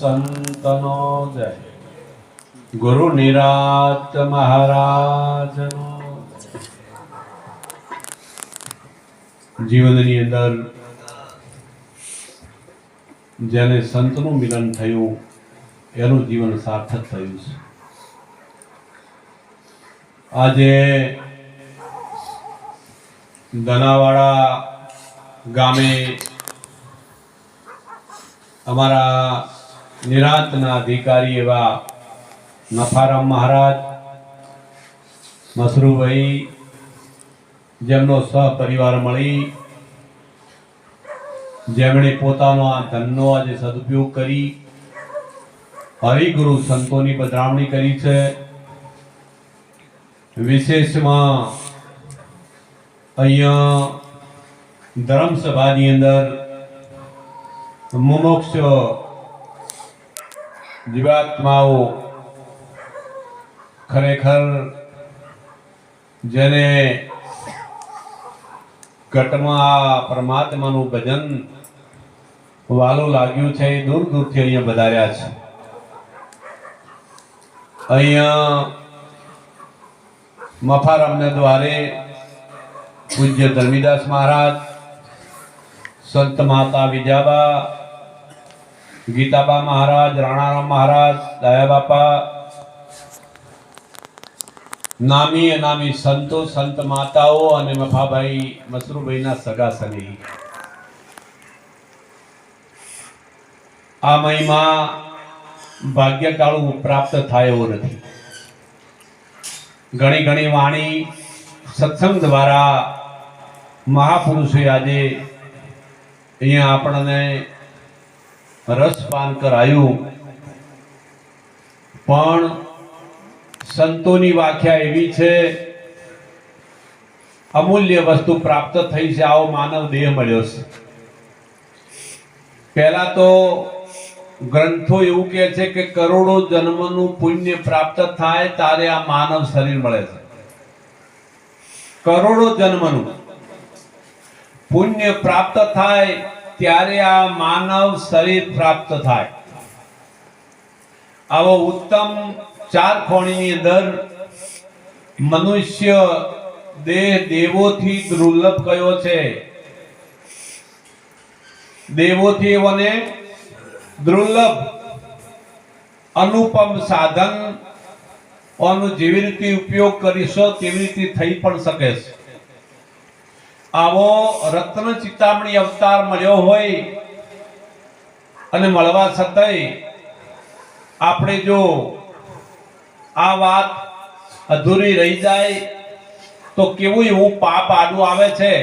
સંતનો જય, ગુરુ નિરાત મહારાજનો જીવનની અંદર જેને સંતનું મિલન થયું એનું જીવન સાર્થક થયું છે. આજે ધનાવાડા ગામે અમારા નિરાંતના અધિકારી એવા નફારામ મહારાજ મસરૂભાઈ જેમનો સહપરિવાર મળી જેમણે પોતાનો આ ધનનો આજે સદુપયોગ કરી હરિગુરુ સંતોની પધરામણી કરી છે. વિશેષમાં અહીંયા ધર્મસભાની અંદર મુમુક્ષ જીવાત્માઓ ખરેખર જેને ઘટમાં પરમાત્માનું ભજન વાલું લાગ્યું છે એ દૂર દૂરથી અહીંયા વધાર્યા છે. અહીંયા મફારામને દ્વારે પૂજ્ય ધર્મીદાસ મહારાજ, સંત માતા વિજાબા, ગીતાબા મહારાજ, રાણારામ મહારાજ, દયા બાપા, નામી અનામી સંતો, સંત માતાઓ અને મફાભાઈ મસરૂભાઈના સગા સગી આ મહિમા ભાગ્યકાળું પ્રાપ્ત થાય એવો નથી. ઘણી ઘણી વાણી સત્સંગ દ્વારા મહાપુરુષોએ આજે અહીંયા આપણને રસપાન કરાયું, પણ સંતોની વ્યાખ્યા એવી છે અમૂલ્ય વસ્તુ પ્રાપ્ત થઈ છે. આવો માનવ દેહ મળ્યો છે. પહેલા તો ગ્રંથો એવું કહે છે કે કરોડો જન્મનું પુણ્ય પ્રાપ્ત થાય ત્યારે આ માનવ શરીર મળે છે. કરોડો જન્મનું પુણ્ય પ્રાપ્ત થાય ત્યારે આ માનવ શરીર પ્રાપ્ત થાય. આવો ઉત્તમ ચાર ખોણીની અંદર મનુષ્ય દેહ દેવોથી દુર્લભ કયો છે. દેવોથી એવોને દુર્લભ અનુપમ સાધન ઓનો જેવી રીતે ઉપયોગ કરીશો તેવી રીતે થઈ પણ શકે છે. આવો રત્ન ચિતામણી અવતાર મળ્યો હોય અને મળવા છતાંય આપણે જો આ વાત અધૂરી રહી જાય તો કેવું એવું પાપ આડું આવે છે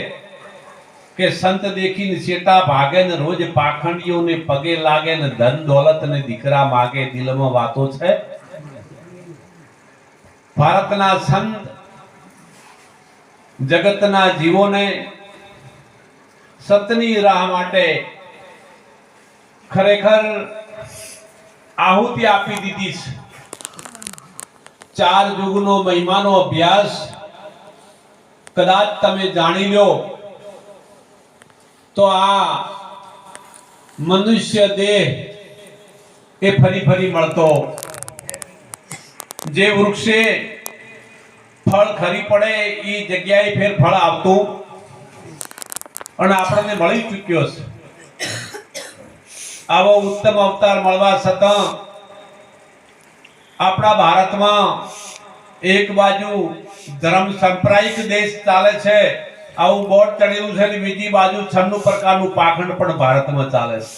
કે સંત દેખીને શેટા ભાગે ને રોજ પાખંડીઓને પગે લાગે ને ધન દોલત ને દીકરા માગે. દિલમાં વાતો છે. ભારતના સંત જગતના જીવોને સતની રાહ માટે ખરેખર આહુતિ આપી દીધી છે. ચાર યુગનો મહિમાનો અભ્યાસ કદાચ તમે જાણી લો તો આ મનુષ્ય દેહ એ ફરી ફરી મળતો. જે વૃક્ષે ફળ ખરી પડે એ જગ્યાએ ફેર ફળ આવતું અને આપણને મળી ચૂક્યો છે. આવો ઉત્તમ અવતાર મળવા છતાં આપણા ભારતમાં એક બાજુ ધર્મ સાંપ્રદાયિક દેશ ચાલે છે, આવું બોર્ડ ચડેલું છે, બીજી બાજુ 96 પ્રકારનું પાખંડ પણ ભારતમાં ચાલે છે.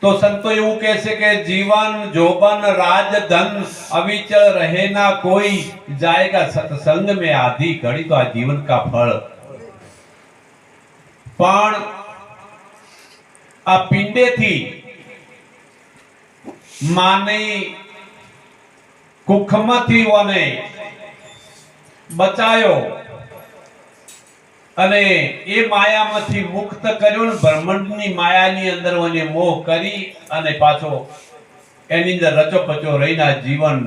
તો સંતો એવું કહે છે કે જીવન જોબન રાજ ધન અવિચલ રહે ના કોઈ, જાएगा સત્સંગ में आधी घड़ी. તો આ જીવન કા ફળ પણ આ પિંડેથી માની કુખમાંથી ઓને બચાયો અને એ માયામાંથી મુક્ત કર્યો ને બ્રહ્માંડની માયાની અંદર ઓને મોહ કરી અને પાછો એની અંદર રચો પચો રહીને જીવન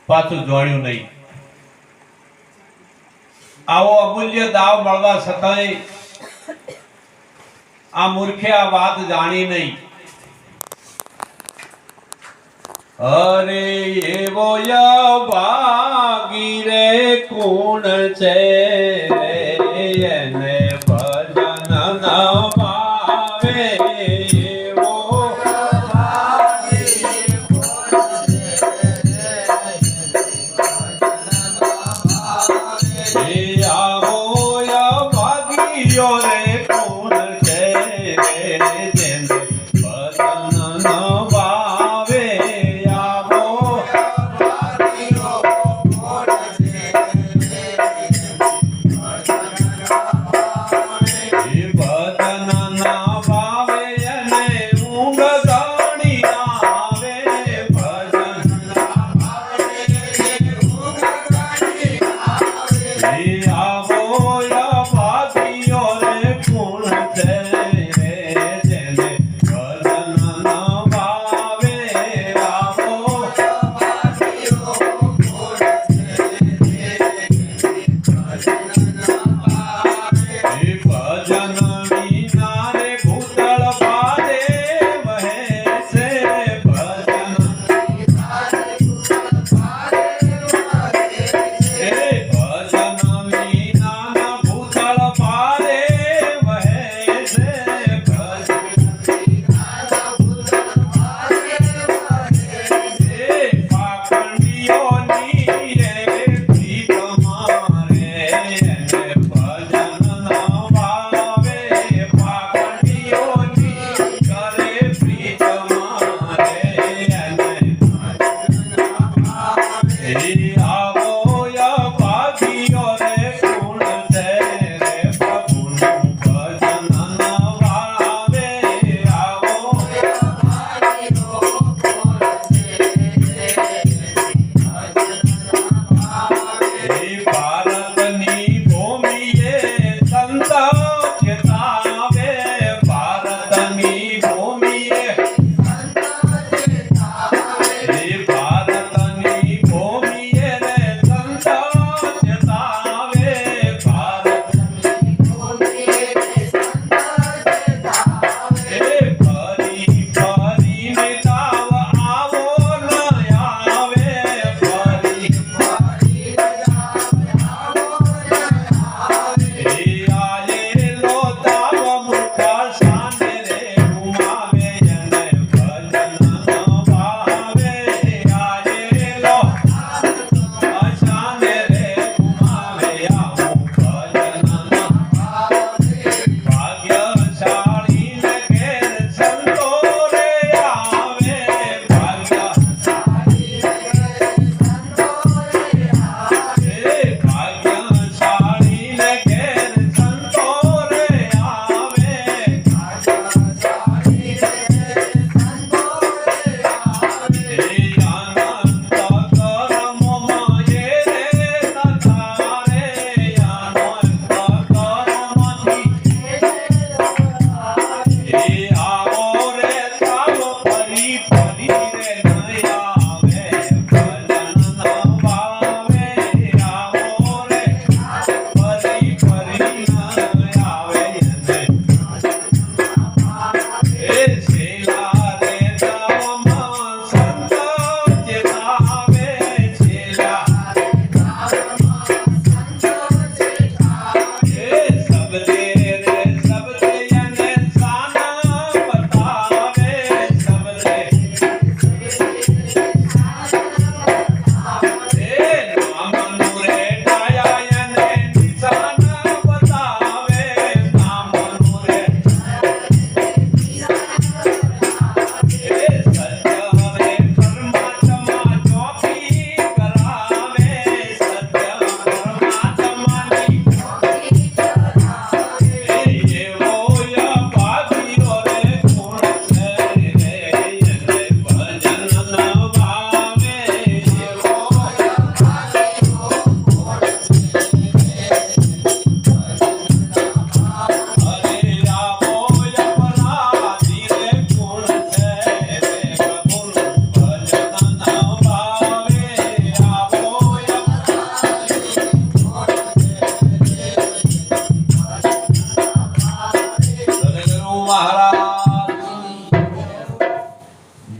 પાછું જોડ્યું નહીં. આવો અમૂલ્ય દાવ મળવા છતાંય આ મૂર્ખે આ વાત જાણી નહીં. અરે એવો ભાગી રે કોણ છે એને ભજન ન ભાવે. એવો ભાગીયો રે કોણ છે જેને ભજન ન ભાવે.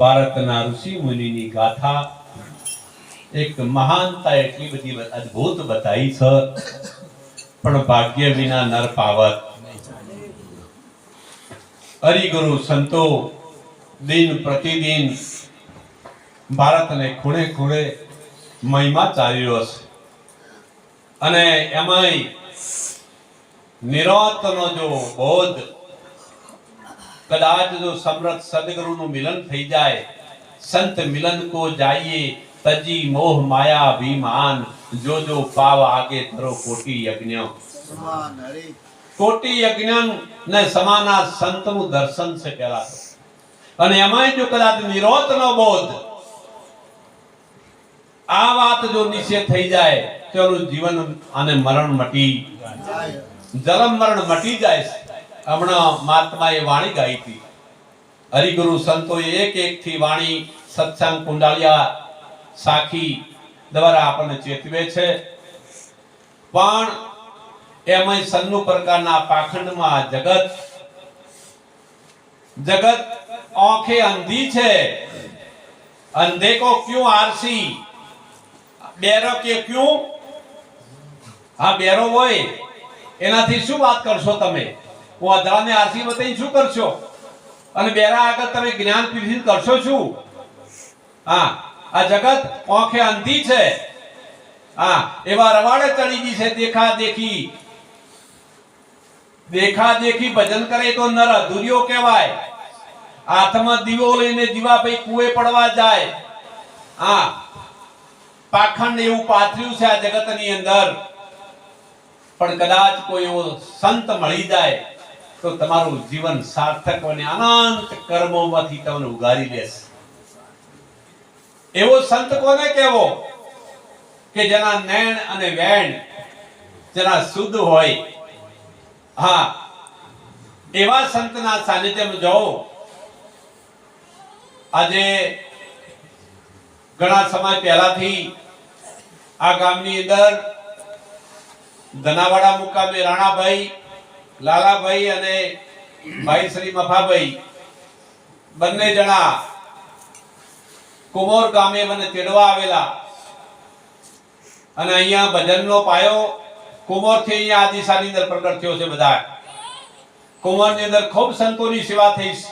ભારતના ઋષિ મુનિની ગાથા એક મહાનતા એટલી બધી અદ્ભુત બતાવી છે, પણ ભાગ્ય વિના નર પાવત. હરિગુરુ સંતો દિન પ્રતિદિન ભારતને ખૂણે ખૂણે મહિમા ચાલી રહ્યો છે, અને એમાંય નિરંતરનો જો બોધ કદાચ જો સમર્થ સદગુરુનું મિલન થઈ જાય, સંત મિલન કો જાઈએ તજી મોહ માયા અભિમાન, જો જો પાવ આગે ધરો કોટી યજ્ઞ. કોટી યજ્ઞ ને સમાના સંતનું દર્શન છે પેલા તો. અને એમાંય જો કદાચ નિરોધનો બોધ આ વાત જો નિશ્ચય થઈ જાય તો એનું જીવન અને મરણ મટી જન્મ મરણ મટી જાય. હમણાં મહાત્માએ વાણી ગાઈ હતી, હરિગુરુ સંતોએ એક એક થી વાણી સત્સંગ કુંડાલિયા સાખી દ્વારા આપણને ચેતવે છે, પણ એમાંય સન્નુ પ્રકારના પાખંડમાં જગત આંખે અંધી છે. અંધે કો ક્યું આરસી, બેરો કે ક્યું. હા, બેરો હોય એનાથી શું વાત કરશો તમે? હું અધરાને આરસી બતાવી શું કરશો? અને બેરા આગળ તમે જ્ઞાન પીઠી કરશો શું? હા, આ જગત આંખે અંધી છે. હા, એવા રવાડે ચડી ગઈ છે. દેખા દેખી ભજન કરે તો નર અધૂરિયો કહેવાય. હાથમાં દીવો લઈને દીવાભાઈ કુએ પડવા જાય. હા, પાખંડ એવું પાથર્યું છે આ જગતની અંદર. પણ કદાચ કોઈ એવો સંત મળી જાય તો તમારું જીવન સાર્થક બને, અનંત કર્મોમાંથી તમને ઉગારી લેશે. એવો સંત કોને કહેવો કે જેના નૈણ અને વેણ જેના શુદ્ધ હોય. હા, એવા સંતના સાનિધ્યમાં જાઓ. આજે ઘણા સમય પહેલાથી આ ગામની અંદર ધનાવાડા મુકામે રાણાભાઈ, લાલાભાઈ અને ભાઈ શ્રી મફાભાઈ બંને જણા કુમોર ગામે મને તેડવા આવેલા, અને અહીંયા ભજનનો પાયો કુમોર થી અહીંયા આદિશાની અંદર પ્રગટ થયો છે. બધા કુમોર ની અંદર ખૂબ સંતોની સેવા થઈ છે.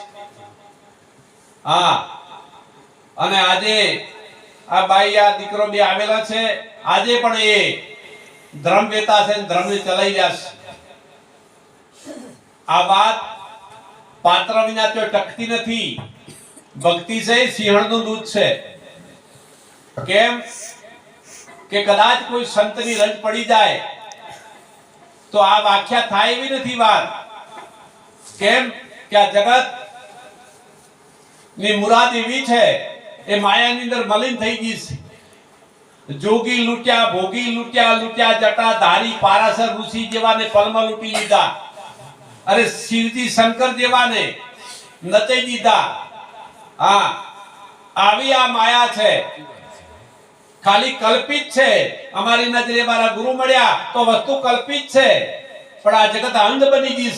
હા, અને આજે આ બાઈ આ દીકરો બે આવેલા છે. આજે પણ એ ધર્મ વેતા છે, ધર્મને ચલાઈ રહ્યા છે. આ વાત પાત્ર વિના તો ટકતી નથી. ભક્તિ છે સિંહણનું દૂધ છે. કેમ કે કદાચ કોઈ સંતની રજ પડી જાય તો આ વ્યાખ્યા થાય એવી નથી વાત. કેમ કે આ જગત ની મુરાદ એવી છે, એ માયાની અંદર મલિન થઈ ગઈ છે. જોગી લૂટ્યા, ભોગી લૂટ્યા, લૂટ્યા જટા ધારી પારાસર ઋષિ જેવાને પલમાં લૂંટી લીધા. અરે શિવજી શંકર જેવાને નચાઈ દીધા. હા, આવી આ માયા છે, ખાલી કલ્પિત છે. અમારી નજરે મારા ગુરુ મળ્યા તો વસ્તુ કલ્પિત છે, પણ આ જગત અંધ બની ગઈ.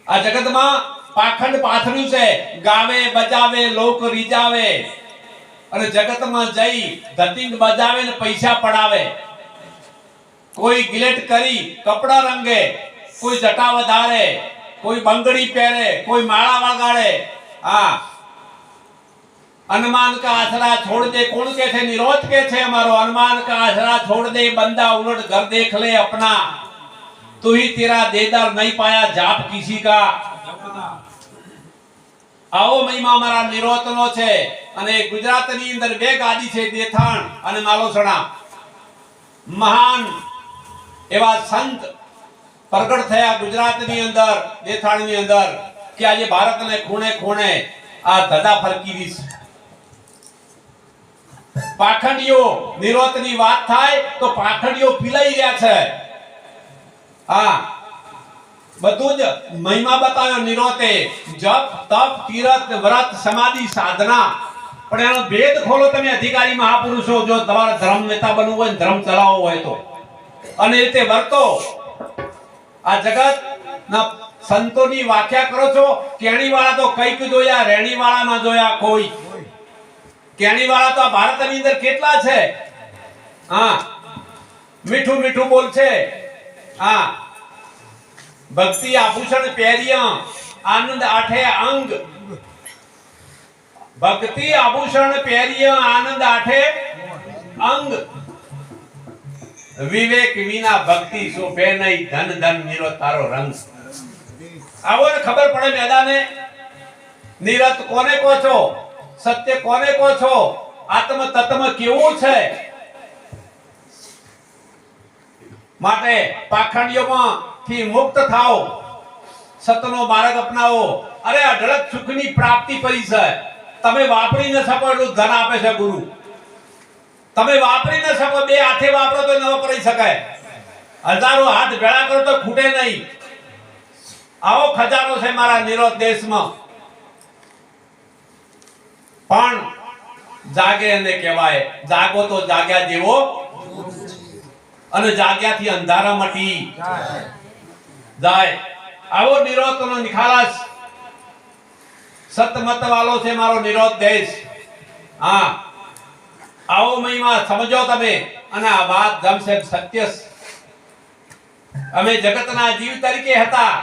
આ જગતમાં પાખંડ પાથર્યું છે. ગાવે બજાવે લોક રીજાવે, અને જગતમાં જઈ ધતિંગ બજાવે ને પૈસા પડાવે. કોઈ ગિલેટ કરી કપડા રંગે, કોઈ જટા વધારે, કોઈ બંગડી પહેરે, કોઈ માળા વગાડે. હા, હનુમાન કા આસરા છોડ દે. કોણ કે છે? નિરોધ કે છે અમારો. હનુમાન કા આસરા છોડ દે, બંदा उलट घर देख ले अपना, तू ही तेरा देदार नहीं पाया जाप किसी का. આવો મહિમા અમારા નિરોધનો છે. અને ગુજરાતની અંદર બે ગાદી છે, દેથાણ અને માલોસણા. મહાન એવા સંત પ્રગટ થયા ગુજરાતની અંદર, દેથાણની અંદર, કે આજે ભારતને ખૂણે ખૂણે આ ધજા ફરકી રહી છે. પાખંડીઓ નિરોધની વાત થાય તો પાખંડીઓ પીલાઈ રહ્યા છે. હા, બધું જ મહિમા બતાવ્યો નિરોધે. જપ તપ તીરથ વ્રત સમાધિ સાધના, પણ એનો ભેદ ખોલો તમે અધિકારી મહાપુરુષો. જો તમારા ધર્મ નેતા બનવું હોય, ધર્મ ચલાવવો હોય તો અને રીતે વર્તો. આ જગત ના સંતોની વ્યાખ્યા કરો છો. કેણીવાળા તો કઈક જોયા, રેણીવાળા ના જોયા કોઈ. કેણીવાળા તો આ ભારતની અંદર કેટલા છે. હા, મીઠું મીઠું બોલ છે. હા, ભક્તિ આભૂષણ પહેર્યા, આનંદ આઠે અંગ. ભક્તિ આભૂષણ પહેર્યા, આનંદ આઠે અંગ. વિવેક વિના ભક્તિ શોભે નહીં, ધન ધન નીરો તારો રંગ. આવો ને ખબર પડે મેદાને. નિરત કોને કહો છો, સત્ય કોને કહો છો, આત્મ તત્વ કેવું છે. માટે પાખંડીઓમાં થી મુક્ત થાઓ, સતનો માર્ગ અપનાવો. અરે અઢળક સુખની પ્રાપ્તિ પડી છે. તમે વાપરી ન શકો એટલું ધન આપે છે ગુરુ. તમે વાપરી ન શકો, બે હાથે વાપરો તો ન વાપરી શકાય. હજારો હાથ ભેળા કરો તો ખૂટે નહીં. આવો ખજાનો છે મારા નિરોધ દેશમાં. પણ જાગે એને કહેવાય, જાગો તો જાગ્યા જેવો, અને જાગ્યાથી અંધારા મટી જાય. આવો નિરોધનો નિખાલસ સતમત વાળો છે મારો નિરોધ દેશ. હા, આવો મહિમા સમજો તમે. અને આ વાત ગમશે સત્ય. અમે જગતના જીવ તરીકે હતા.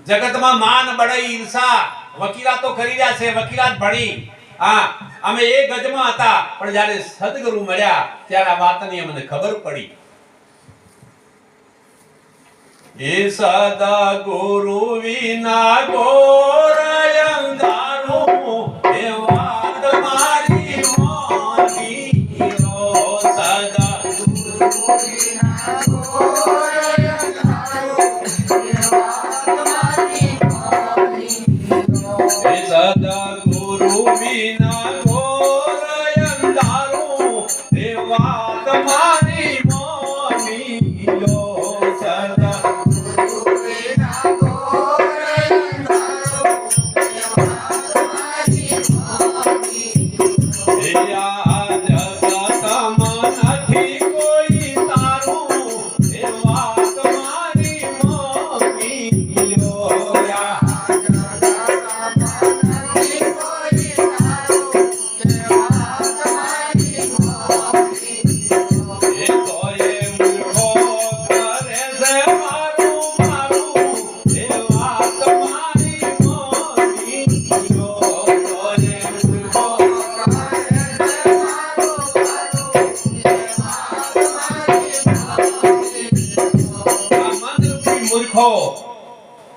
જગતમાં માન બડાઈ ઈર્ષા વકીલાતો કરી રહ્યા છે, વકીલાત ભણી. હા, અમે એ ગજમાં હતા. પણ જ્યારે સદગુરુ મળ્યા ત્યારે આ વાતની અમને ખબર પડી. એ સદગુરુ વિના ઘોર અંધારું, એ વાત મારી મોની રો. સદગુરુ વિના ઘોર અંધારું, એ વાત મારી મોની રો. એ સદગુરુ વિના ઘોર અંધારું, એ વાત મારી મોની લો.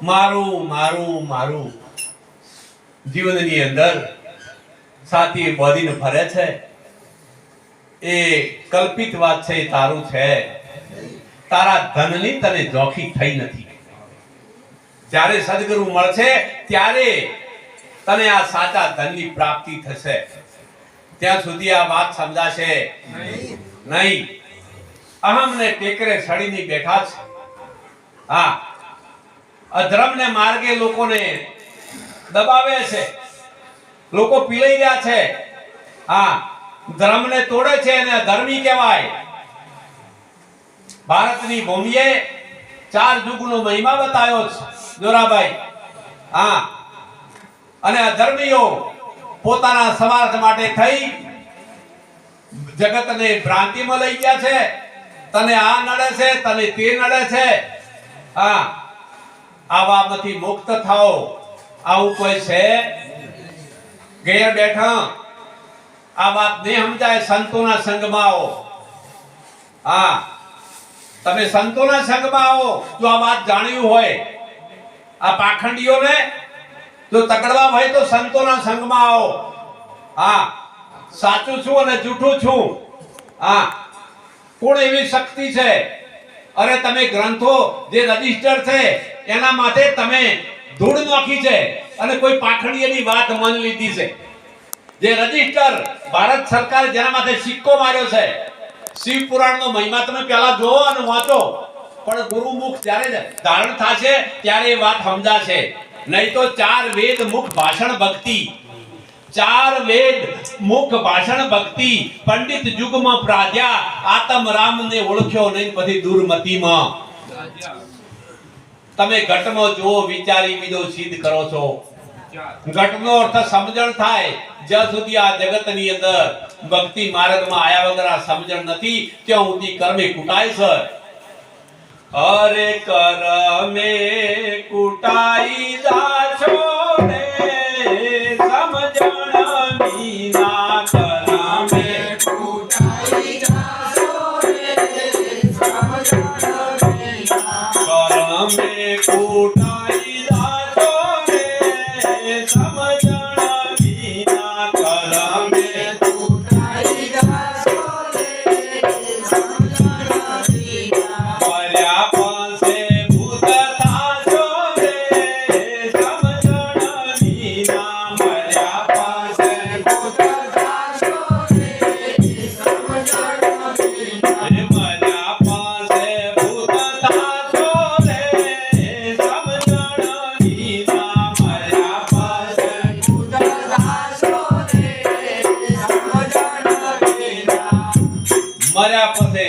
મારું મારું મારું જીવનની અંદર સાથી બોધીને ફરે છે. એ કલ્પિત વાત છે, તારું છે. તારા ધનની તને જોખી થઈ નથી. જ્યારે સદગુરુ મળશે ત્યારે તને આ સાચા ધનની પ્રાપ્તિ થશે. ત્યાં સુધી આ વાત સમજાશે નહીં. અહમને ટેકરે સડીને બેઠા છે. હા, અધર્મને માર્ગે લોકોને દબાવે છે, લોકો પીલાઈ રહ્યા છે. હા, ધર્મને તોડે છે અને અધર્મી કહેવાય. ભારતની ભૂમિએ 4 યુગનો મહિમા બતાવ્યો છે જોરાભાઈ. હા, અને અધર્મીઓ પોતાના સ્વાર્થ માટે થઈ જગતને ભ્રાંતિમાં લઈ ગયા છે. તને આ નડે છે, તને તે નડે છે. હા, આવામાંથી મુક્ત થાઓ. આવું કોઈ છે ઘેર બેઠા આ વાત નહીં સમજાય. સંતોના સંગમાં આવો. હા, તમે સંતોના સંગમાં આવો. જો આ વાત જાણ્યું હોય, આ પાખંડીઓને જો તકડવા હોય તો સંતોના સંગમાં આવો. હા, સાચું છું અને જૂઠું છું. હા, કોણ એવી શક્તિ છે. અરે તમે ગ્રંથો જે રજિસ્ટર છે એના માટે તમે ધૂળ નાખી છે અને કોઈ પાખંડીની વાત માની લીધી છે. જે રજિસ્ટર ભારત સરકાર જેના માટે સિક્કો માર્યો છે, શિવ પુરાણનો મહિમા તમે પહેલા જોવો અને વાંચો. પણ ગુરુમુખ જ્યારે ધારણ થશે ત્યારે એ વાત સમજાશે. નહીં તો 4 વેદ મુખ ભાષણ ભક્તિ, 4 વેદ મુખ ભાષણ ભક્તિ પંડિત યુગમાં પ્રાધ્યા. આત્મ રામને ઓળખ્યો નહીં પછી દુર્મતીમાં. તમે ઘટમાં જુઓ, વિચારી બીજો સિદ્ધ કરો છો. ઘટનો અર્થ સમજણ થાય. જ્યાં સુધી આ જગતની અંદર ભક્તિ માર્ગમાં આયા વગર આ સમજણ નથી, ત્યાં સુધી કર્મે કુટાય છે. અરે કરમે કુટાઈ જાશો રે, સમજણ વિના કરમે કુટાઈ જાશો રે, સમજણ વિના કરમે કુટાઈ જાશો રે, સમજણ વિના કરમે કુટાઈ જાશો રે, સમજણ વિના મર્યા પાસે ભૂત થાશો રે, સમજણ વિના મર્યા પાસે ભૂત થાશો રે, સમજણ વિના મર્યા પાસે ભૂત થાશો રે, સમજણ વિના મર્યા પાસે ભૂત થાશો રે, સમજણ વિના મર્યા પાસે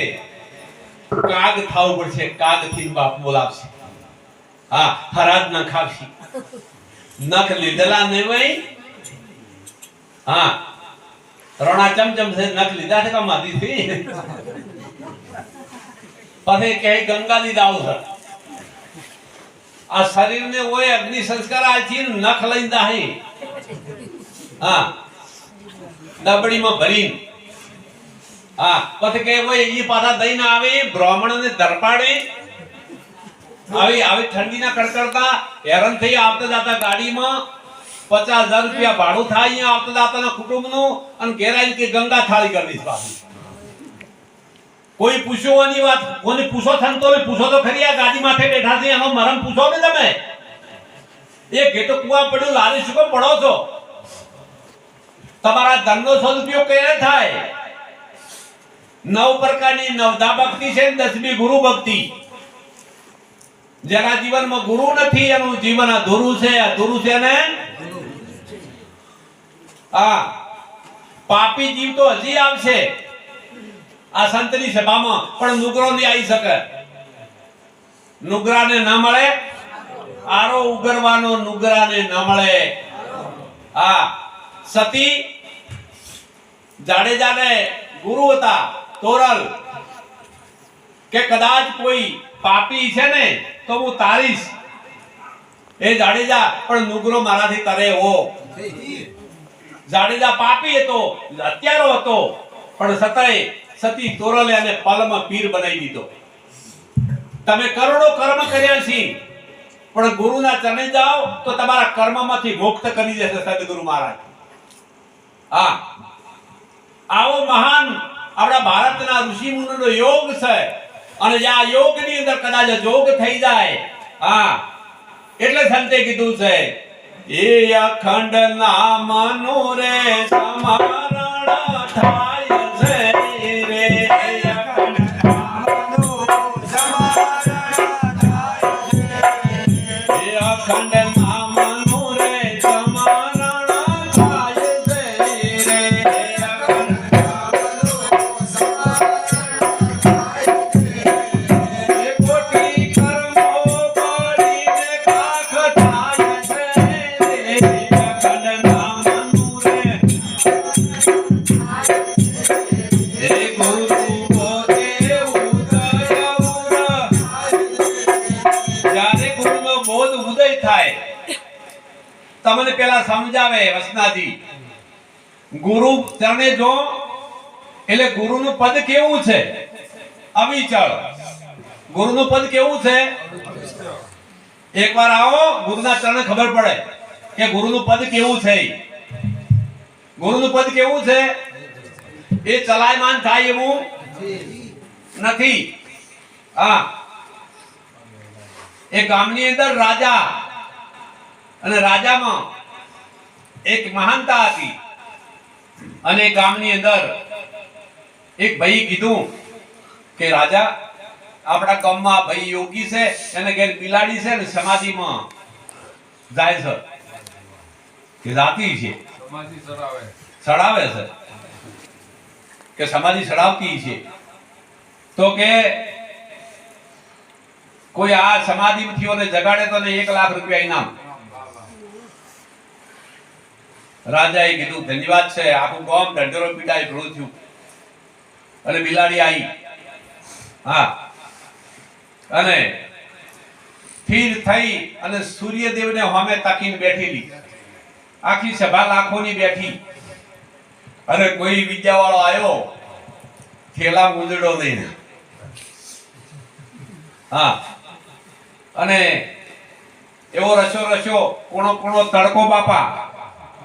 કાગ થાવું પડશે. કાગ થી બાપ બોલાવશે. હા, હરાજ નખ આવશે. નખ લીધેલા નહીં ભાઈ. હા, રણા ચમચમ છે, નખ લીધા છે કે માધી થી પછી કે ગંગાજી દાવ છે. આ શરીરને હોય અગ્નિ સંસ્કાર આથી નખ લઈને દાહી. હા, દબડીમાં ભરીને. હા, પછી કે ભાઈ ઈ પાછા દઈને આવે બ્રાહ્મણને દરપાડે. આવી આવી ઠંડીના કડકડતા હેરાન થઈ આવતા જાતા ગાડીમાં 50,000 રૂપિયા ભાડું થાય અહીંયા આવતા જાતાના કુટુંબનું, અને ઘેર આવીને કે ગંગા થાળી કરી દીધી પાછી. કોઈ પૂછવાની વાત કોને પૂછો થન તો પૂછો તો ખરી. આ ગાડી માથે બેઠા છે એનો મરમ પૂછો ને તમે. એ ઘેટો કુવા પડ્યું લારી શું કેમ પડો છો? તમારા ધનનો સદુપયોગ કઈ થાય? 9 પ્રકારની નવધા ભક્તિ છે, 10મી ગુરુ ભક્તિ. જેના જીવનમાં ગુરુ નથી એનું જીવન અધૂરું છે. અધૂરું છે ને હા, પાપી જીવ તો હજી આવશે આ સંતની સભામાં, પણ નુગરો નહીં આવી શકે. નુગરાને ન મળે આરો ઉગરવાનો, નુગરાને ન મળે. હા, સતી જાડેજાને ગુરુ હતા તોરલ, કે કદાચ કોઈ પાપી છે ને તો હું તારીશ. એ જાડેજા પણ નુગરો મારાથી તરે હો. જાડેજા પાપી હતો, હત્યારો હતો, પણ સતાય સતી તોરલે અને પલમાં પીર બનાવી દીધો. તમે કરોડો કર્મ કર્યા છે, પણ ગુરુના ચરણે જાઓ તો તમારા કર્મમાંથી મુક્ત કરી દેશે સદગુરુ મહારાજ. હા, આવો મહાન આપણા ભારતના ઋષિ મુનિનો યોગ છે. અને આ યોગની અંદર કદાચ જોગ થઈ જાય, હા, એટલે સંતે કીધું છે એ અખંડ નામનું રે સ્મરણ થાય છે રે, અખંડ નામનું સ્મરણ થાય છે, એ અખંડ નામનું રે સ્મરણ થાય છે રે, અખંડ નામનું સ્મરણ થાય છે. એ કોટી કર્મો કરીને કાખ થાય છે રે, અખંડ નામનું રે. એ ગુરુ પોતે ઉદય ઉર. જ્યારે ગુરુનો બોધ ઉદય થાય, તમને પેલા સમજાવે વસનાજી. ગુરુ ચરણે જો એટલે ગુરુનું પદ કેવું છે? અવિચળ. ગુરુનું પદ કેવું છે? એકવાર આવો ગુરુના ચરણે ખબર પડે કે ગુરુનું પદ કેવું છે. ગુરુનું પદ કેવું છે? એ ચલાયમાન થાય એવું નથી. હા, એ ગામની અંદર રાજા, અને રાજામાં એક મહાનતા હતી. અને ગામની અંદર એક ભાઈ કીધું કે રાજા, આપણા ગામમાં ભાઈ યોગી છે, એને ઘેર બિલાડી છે ને સમાધિમાં જાય છે, કે જાતિ છે, સમાધિ સડાવે છે, કે સમાધિ સડાવતી છે. તો કે કોઈ આ સમાધિમાં જગાડે તો ને 1 લાખ રૂપિયા ઇનામ. રાજાએ કીધું ધન્યવાદ છે, આખું ગામ ઢંઢેરો પીડાય ભેળું થયું અને બિલાડી આવી. હા, અને સ્થિર થઈ અને સૂર્યદેવને સામે તાકીને બેઠેલી. આખી સભા લાખોની બેઠી અને કોઈ વિદ્યાવાળો આવ્યો થેલા મુંદડો લઈને. હા, અને એવો રસો કોણો તડકો બાપા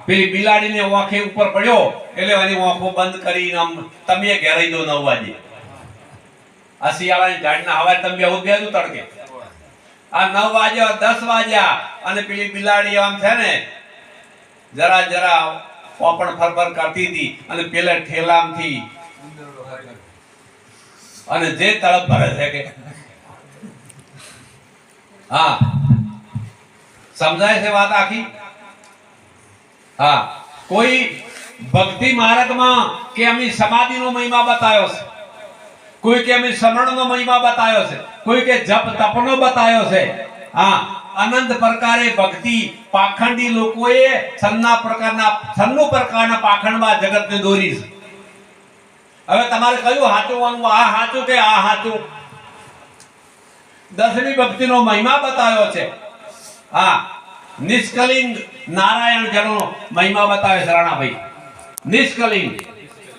પેલી બિલાડીને આંખે ઉપર પડ્યો એટલે એની આંખો બંધ કરીને આમ તમે ઘેરાઈ દો 9 વાગે. આ શિયાળાની ઝાડના હવા તમે આવું બેસું તડકે. આ 9 વાગ્યા 10 વાગ્યા અને પેલી બિલાડી આમ છે ને જરા પોપણ ફરફર કરતી હતી અને પેલા ઠેલામથી અને જે તળપ ભરે છે કે હા, સમજાય છે વાત આખી. હા, કોઈ ભક્તિ માર્ગમાં કે અમે સમાધિનો મહિમા બતાવ્યો છે, કોઈ કે અમે સમરણનો મહિમા બતાવ્યો છે, કોઈ કે જપ તપનો બતાવ્યો છે. હા, અનંત પ્રકારે ભક્તિ પાખંડી લોકોએ છન્નું પ્રકારના પાખંડમાં જગતને દોરી છે. હવે તમારે કયું સાચું, આ સાચું કે આ સાચું? 10મી ભક્તિનો મહિમા બતાવ્યો છે. હા, નિષ્કલિંગ નારાયણ જનો મહિમા બતાવે છે રાણાભાઈ. નિષ્કલિંગ,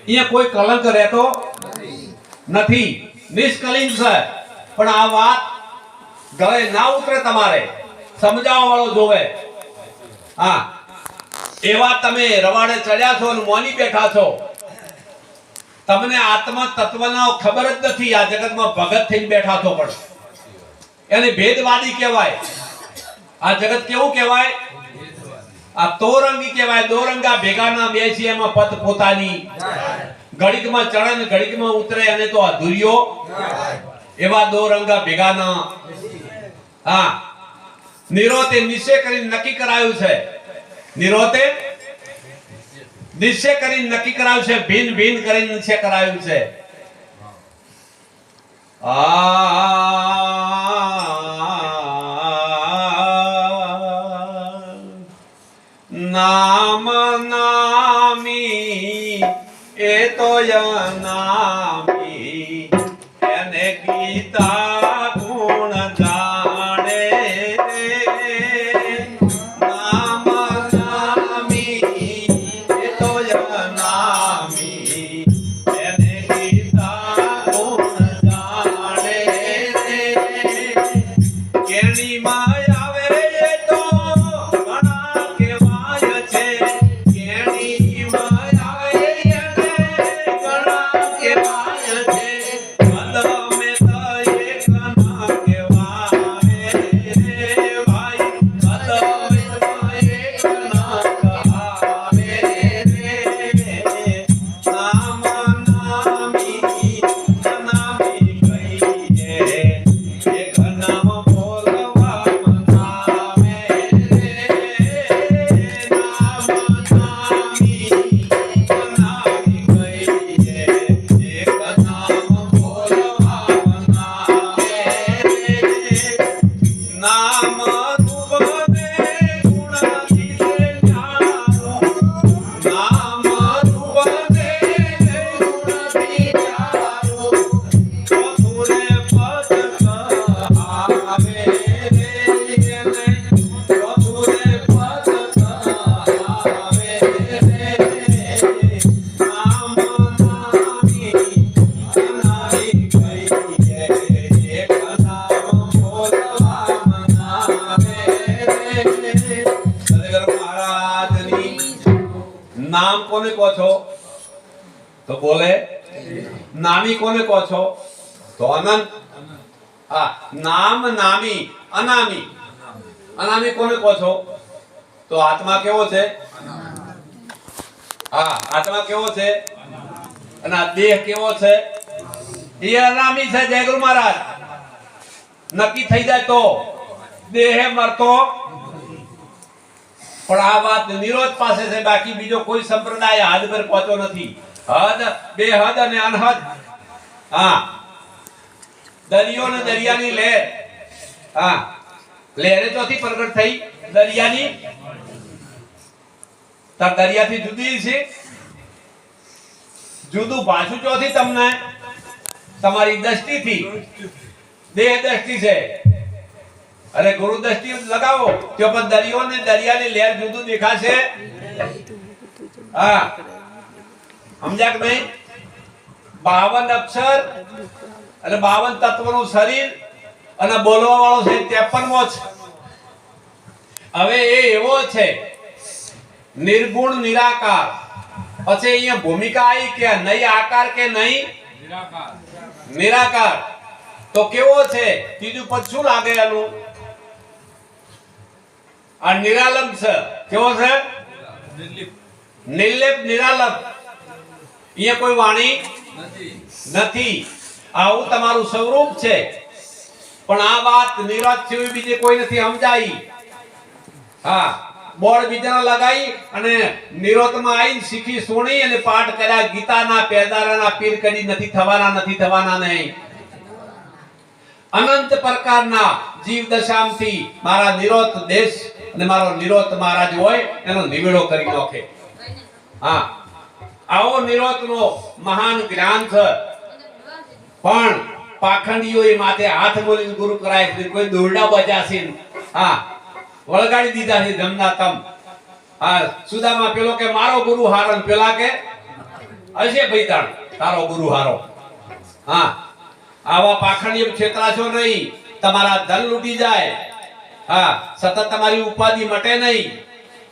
અહીંયા કોઈ કલંક રહેતો નથી, નિષ્કલિંગ છે. પણ આ વાત ગળે ના ઉતરે, તમારે સમજાવવા વાળો જોવે. હા, એવા તમે રવાડે ચડ્યા છો અને મોની બેઠા છો. તમને આત્મા તત્વનો ખબર જ નથી. આ જગતમાં ભગત થઈને બેઠા છો, પણ એને ભેદવાદી કહેવાય. આ જગત કેવું કહેવાય? આ તોરંગી કહેવાય. દોરંગા ભેગાના બેસી એમાં પત પોતાની, ઘડીકમાં ચડે ને ઘડીકમાં ઉતરે અને તો અધૂરિયો. એવા દોરંગા ભેગાના. હા, નિરોતે નિશ્ચય કરીને નક્કી કરાયું છે. નિરોતે નિશ્ચય કરીને નક્કી કરાયું છે. ભિન્ન ભિન્ન કરીને નિશ્ચય કરાયું છે. નામ નામી એ તો નામી એને ગીતા ગુણ જાણે. નામ નામી એ તો નામી એને ગીતા ગુણ જાણે. કેણી માં આવે તો ઘણા કેવાય છે. કેણી માં આવે ઘણા કેવાય છે. મદમે તો એક ના કેવાય ભાઈ. મદમે તો એક ના કહાવે રે. નામ નામી નામી કહીએ એક નામ બોલવા મનાવે રે. નામ નામી નામી કહીએ એક નામ બોલવા મનાવે રે. નામ રૂપને ગુણથી જાણો. નામ રૂપને ગુણથી જાણો. ચોથુરે પદ કહાવે રે. ચોથુરે પદ કહાવે રે. નામ નામી નામી કહીએ એક નામ બોલવા મનાવે રે. સદગુરુ મહારાજની નામ કોને કહો છો? તો બોલે. નામી કોને કહો છો? તો અનંત. હા, નામ નામી અનામી. અનામી કોને કહો છો? તો આત્મા કેવો છે? હા, આત્મા કેવો છે? અને આ દેહ કેવો છે? એ અનામી છે. જય ગુરુ મહારાજ. નક્કી થઈ જાય તો દેહ મરતો. પણ આ વાત નિરોધ પાસે છે. બાકી બીજો કોઈ સંપ્રદાય હદ પર પહોંચો નથી. હદ, બેહદ અને અનહદ. હા, દરિયો ને દરિયાની લહેર હા લહેરે ચોથી પ્રગટ થઈ દરિયાની તાર દરિયાથી જુદી છે જુદું ભાષું ચોથી તમને તમારી દ્રષ્ટિથી દેહ દ્રષ્ટિ છે અરે ગુરુ દ્રષ્ટિ લગાવો તો પણ દરિયો ને દરિયાની લહેર જુદું દેખાશે હા સમજ્યા કે નહીં 52 અક્ષર અને 52 તત્વનું શરીર અને બોલવા વાળો છે 53મો છે હવે એ એવો છે નિર્ગુણ નિરાકાર પછી અહીંયા ભૂમિકા આવી કે નહીં આકાર કે નહીં નિરાકાર તો કેવો છે ત્રીજું પદ શું લાગે આનું આ નિરાલંબ છે કેવો છે નિર્લેપ નિરાલંબ અહીંયા કોઈ વાણી નથી આવું તમારું સ્વરૂપ છે પણ આ વાત નિરાત સિવાય બીજે કોઈ નથી સમજાઈ હા બોર્ડ બીજાના લગાઈ અને નિરોતમાં આવીને શીખી સુણી અને પાઠ કર્યા ગીતાના પેદારાના પીર કરી નથી થવાના નહીં અનંત પ્રકારના જીવ દશામથી મારા નિરોત દેશ અને મારો નિરોત મહારાજ હોય એનો નિવેડો કરી નાખે હા આવો નિરોતનો મહાન જ્ઞાન છે પણ પાખંડીઓએ માથે હાથ બોલીને ગુરુ કરાય છે કોઈ દોરડા બજાશે હા વળગાડી દીધા છે જમના તમ હા સુદામા પેલો કે મારો ગુરુ હારો પેલા કે હશે ભઈતાણ તારો ગુરુ હારો હા આવા પાખંડીઓ છેતરાશો નહીં તમારા ધન લૂટી જાય હા સતત તમારી ઉપાધિ મટે નહીં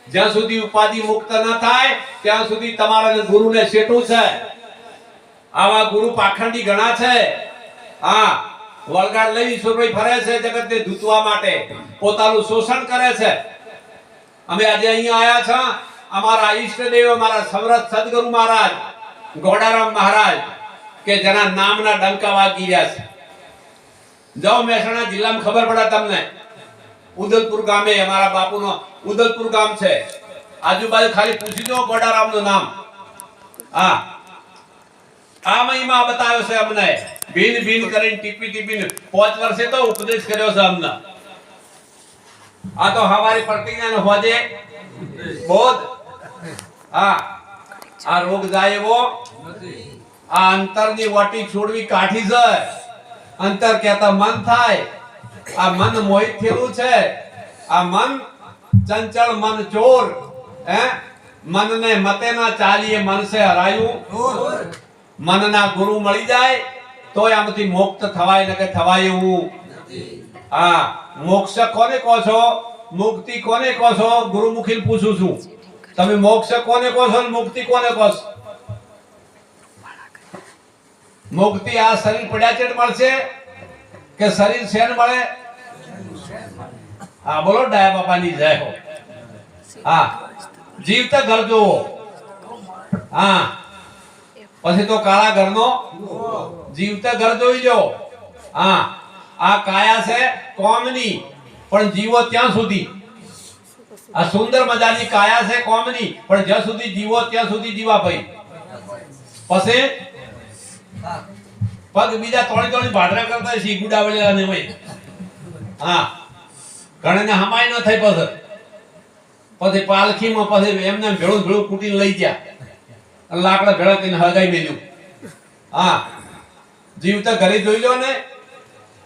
જ્યાં સુધી ઉપાધિ મુક્ત ન થાય ત્યાં સુધી તમારા ગુરુને શેઠું છે આવા ગુરુ પાખંડી ઘણા છે હા વળગાડ લઈ ઈશ્વરભાઈ ફરે છે જગતને ધૂતવા માટે પોતાનું શોષણ કરે છે અમે આજે અહીંયા આયા છે અમારા ઈષ્ટદેવ અમારા સમરથ સદગુરુ મહારાજ ગોડારામ મહારાજ કે જેના નામના ડંકા વાગી રહ્યા છે જાઓ મહેસાણા જિલ્લામાં ખબર પડે તમને ઉદલપુર ગામે અમારા બાપુનો ઉદલપુર ગામ છે આજુબાજુ ખાલી પૂછી દો ગોડારામનું નામ હા આ મહિમા બતાવ્યો છે અમને ભીન ભીન કરીને ટીપીને 5 વર્ષે તો ઉપદેશ કર્યો છે અમને આ તો હવારી પ્રતિજ્ઞાનો હોજે બોધ હા આ રોગ જાય એવો આ અંતરની વાટી છોડવી કાઠી છે અંતર કહેતા મન થાય આ મન મોહિત થયેલું છે આ મન ચંચળ મન ચોર હે મનને મતે ના ચાલીએ મન સે હરાયું મનના ગુરુ મળી જાય તોય આમાંથી મુક્ત થવાય ન કે થવાય એવું હા મોક્ષ કોને કહો છો મુક્તિ કોને કહો છો ગુરુમુખી પૂછું છું તમે મોક્ષ કોને કહો છો મુક્તિ કોને કહો છો મુક્તિ આ શરીર પડ્યા ચેટ મળશે કે શરીર શેન મળે હા બોલો ડાયા બાપાની જય હો હા જીવતા ઘર જોવો હા પછી તો કાળા ઘરનો જીવતા ઘર જોઈ લો હા આ કાયા છે કોમની પણ જીવો ત્યાં સુધી આ સુંદર મજાની કાયા છે કોમની પણ જ્યાં સુધી જીવો ત્યાં સુધી જીવા ભાઈ પછી પગ બીજા તોડી ભાડરા કરતા છે ગુડાવળેલા ને ભાઈ હા ઘણાને હમાય ન થઈ પછી પાલખીમાં પછી એમને ભેળું કૂટીને લઈ ગયા લાકડા ભેળા કરીને હળગાઈ મેલ્યું હા જીવતા ઘરે જોઈ લો ને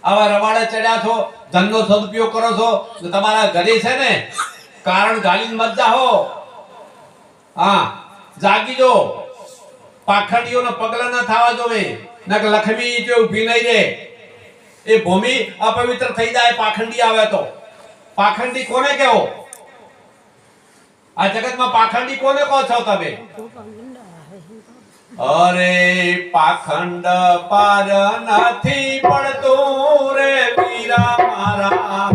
આવા રવાડે ચડ્યા છો ધનનો સદુપયોગ કરો છો તો તમારા ઘરે છે ને કારણ ગાલીને મત જાહો હા જાગી જો પાખંડીઓનો પગલા ન થવા જોવે નક લક્ષ્મી જો ઊભી નહીં રે એ ભૂમિ અપવિત્ર થઈ જાય પાખંડી આવે તો પાખંડી કોને કહેવો આ જગતમાં પાખંડી કોને કહો છો તમે અરે પાખંડ પાર નથી પડતું રે વીરા મારા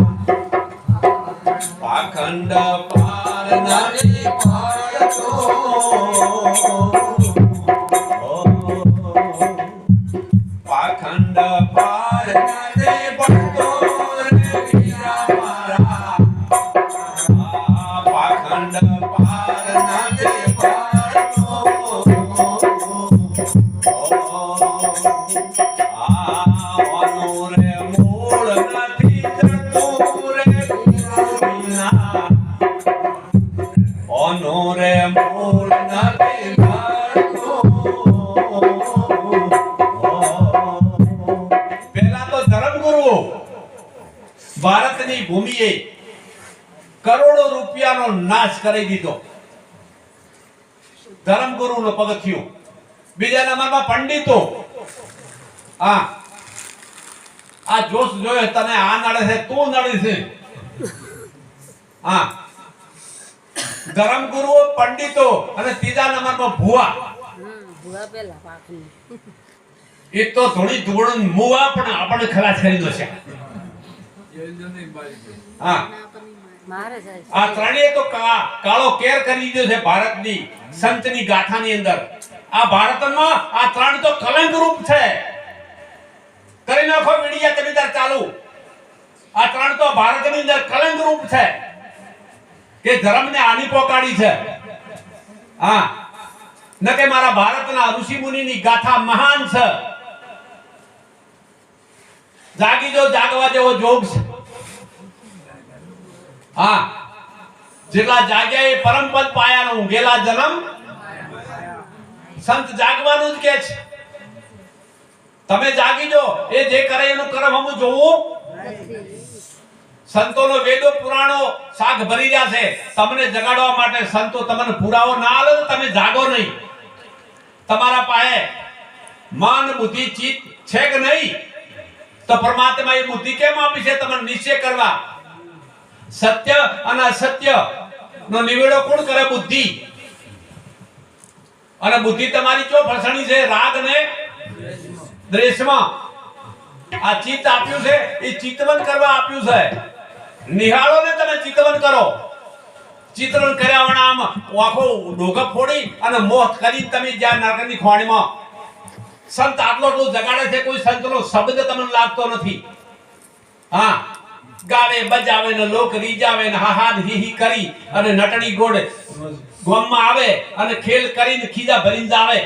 પાખંડ પાર નથી પડતું પાખંડ પાર નથી પડતું રે વીરા મારા પાખંડ પાર નથી પડતું ધર્મનો રે મૂળ નથી ભરતો. પહેલા તો ધર્મગુરુ ભારતની ભૂમિએ કરોડો રૂપિયાનો નાશ કરી દીધો. ધર્મગુરુનો પગથિયું. બીજા નંબરમાં પંડિતો. આ જોશ જોયો તને આ નડે છે તું નડે છે. ધર્મગુરુઓ, પંડિતો અને ત્રીજા નંબરમાં ભુવા. ભુવા પેલા પાકની એ તો થોડી ધૂળ મુવા પણ આપણે ખલાસ કરી દો છે. મારે જાય આ ત્રણેય તો કાળો કેર કરી દીધો છે ભારતની સંતની ગાથાની અંદર. આ ભારતમાં આ ત્રણ તો કલંક રૂપ છે. કરી નાખો મીડિયા કવિતા ચાલુ. આ ત્રણ તો ભારતની અંદર કલંક રૂપ છે કે ધર્મને હાનિ પહોંચાડી છે. ન કે મારા ભારતના ઋષિ મુનિની ગાથા મહાન છે. જાગી જો, જાગવા જેવો જોગ છે. જેટલા જાગ્યા એ પરમપદ પાયાનો, ઊંઘેલા જન્મ સંત જાગવાનું જ કે છે. તમે જાગી જો, એ જે કરે એનું કર્મ હમું જોવું. સંતોનો વેદો પુરાણો શાક ભરી રહ્યા છે. તમને જગાડવા માટે સંતો તમને પુરાવો ના આલે તો તમે જાગો નહીં. તમારા પાસે મન બુદ્ધિ ચિત્ત છે કે નહીં? તો પરમાત્મા એ બુદ્ધિ કેમ આપી છે? તમને નિશ્ચય કરવા. સત્ય અને અસત્ય નો નિવેડો કોણ કરે? બુદ્ધિ. અને બુદ્ધિ તમારી ચો ફસણી છે? રાગ ને દ્વેષમાં. આ ચિત્ત આપ્યું છે એ ચિંતવન કરવા આપ્યું છે. નિહાળો ને તમે ચિંતવન કરો. ચિંતવન કર્યા વણા આમ આખો ડોગા ફોડી અને મોહ કરી તમે જ્યાં નરકની ખોણીમાં સંત આટલો જગાડે છે. કોઈ સંતનો શબ્દ તમને લાગતો નથી. ગાવે બજાવે ને લોક રીજાવે ને હાહાદ હી કરી અને નટણી ગોળ ગોમમાં આવે અને ખેલ કરીને ખીજા ભરીને જાવે.